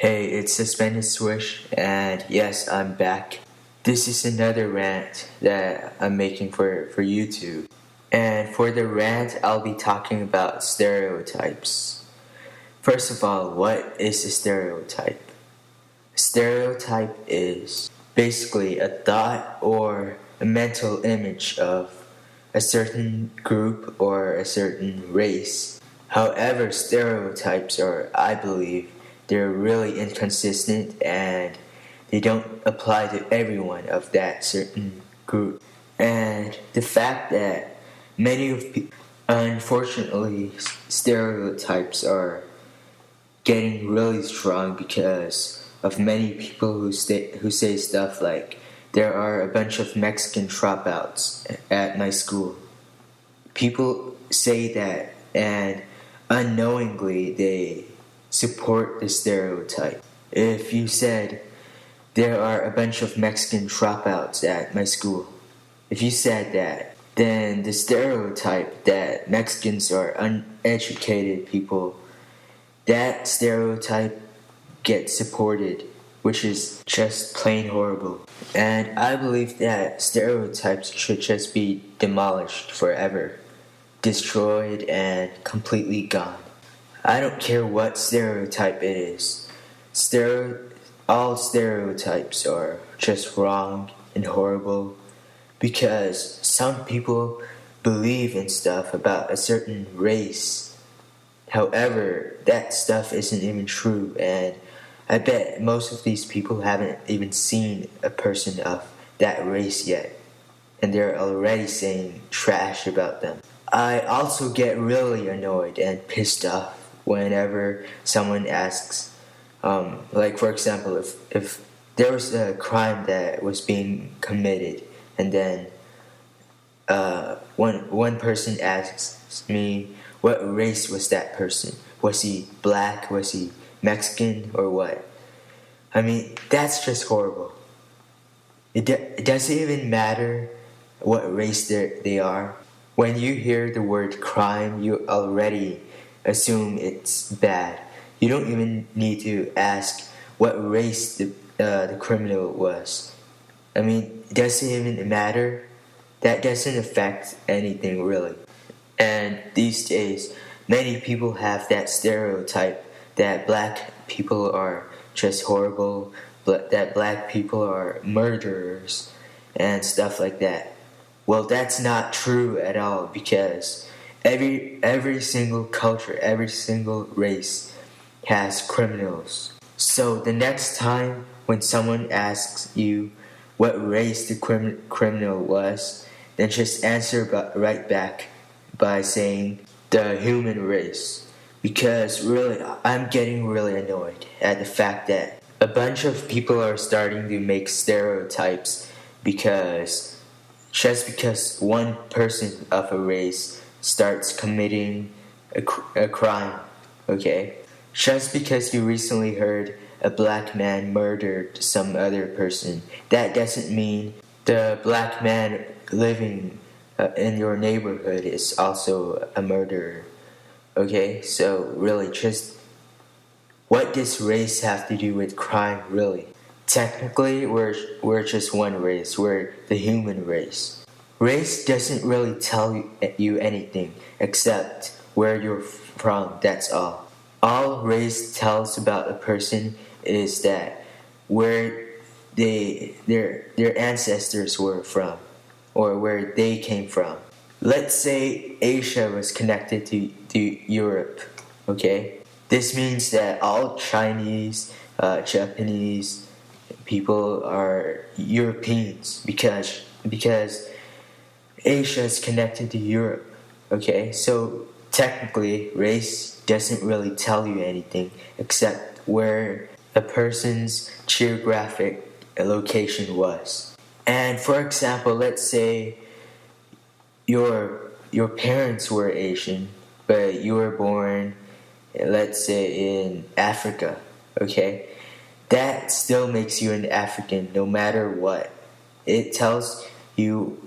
Hey, it's Suspended Swish, and yes, I'm back. This is another rant that I'm making for YouTube. And for the rant, I'll be talking about stereotypes. First of all, what is a stereotype? A stereotype is basically a thought or a mental image of a certain group or a certain race. However, stereotypes are, I believe, they're really inconsistent and they don't apply to everyone of that certain group. And the fact that unfortunately, stereotypes are getting really strong because of many people who say stuff like, there are a bunch of Mexican dropouts at my school. People say that, and unknowingly they support the stereotype. If you said, there are a bunch of Mexican dropouts at my school, if you said that, then the stereotype that Mexicans are uneducated people, that stereotype gets supported, which is just plain horrible. And I believe that stereotypes should just be demolished forever, destroyed and completely gone. I don't care what stereotype it is. All stereotypes are just wrong and horrible because some people believe in stuff about a certain race. However, that stuff isn't even true, and I bet most of these people haven't even seen a person of that race yet, and they're already saying trash about them. I also get really annoyed and pissed off whenever someone asks, like for example, if there was a crime that was being committed, and then one person asks me, what race was that person? Was he black? Was he Mexican? Or what? I mean, that's just horrible. It doesn't even matter what race they are. When you hear the word crime, you already assume it's bad. You don't even need to ask what race the criminal was. I mean, it doesn't even matter. That doesn't affect anything really. And these days, many people have that stereotype that black people are just horrible, that black people are murderers, and stuff like that. Well, that's not true at all because every single culture, every single race has criminals. So the next time when someone asks you what race the criminal was, then just answer right back by saying the human race. Because really, I'm getting really annoyed at the fact that a bunch of people are starting to make stereotypes because just because one person of a race starts committing a crime, okay? Just because you recently heard a black man murdered some other person, that doesn't mean the black man living in your neighborhood is also a murderer, okay? So really, just what does race have to do with crime, really? Technically, we're just one race. We're the human race. Race doesn't really tell you anything except where you're from, that's all. All race tells about a person is that where their ancestors were from or where they came from. Let's say Asia was connected to Europe, okay? This means that all Chinese, Japanese people are Europeans because Asia is connected to Europe, okay? So technically, race doesn't really tell you anything except where a person's geographic location was. And for example, let's say your parents were Asian, but you were born, let's say, in Africa, okay? That still makes you an African no matter what. It tells you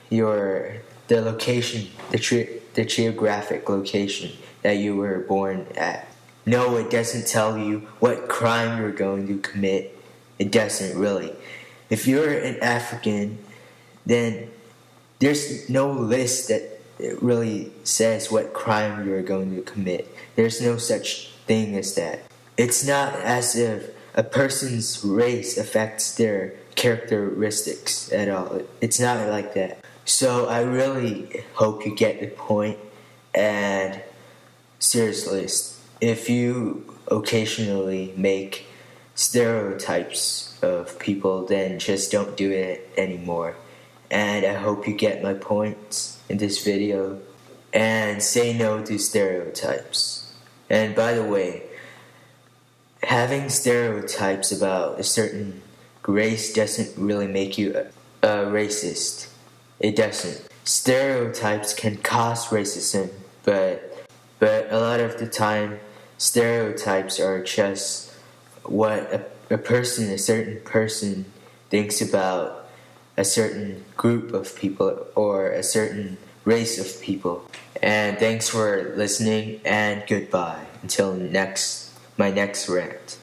the location, the geographic location that you were born at. No, it doesn't tell you what crime you're going to commit. It doesn't really. If you're an African, then there's no list that really says what crime you're going to commit. There's no such thing as that. It's not as if a person's race affects their characteristics at all. It's not like that. So I really hope you get the point. And seriously, if you occasionally make stereotypes of people, then just don't do it anymore. And I hope you get my points in this video. And say no to stereotypes. And by the way, having stereotypes about a certain race doesn't really make you a racist. It doesn't. Stereotypes can cause racism, but a lot of the time, stereotypes are just what a certain person thinks about a certain group of people or a certain race of people. And thanks for listening, and goodbye until my next rant.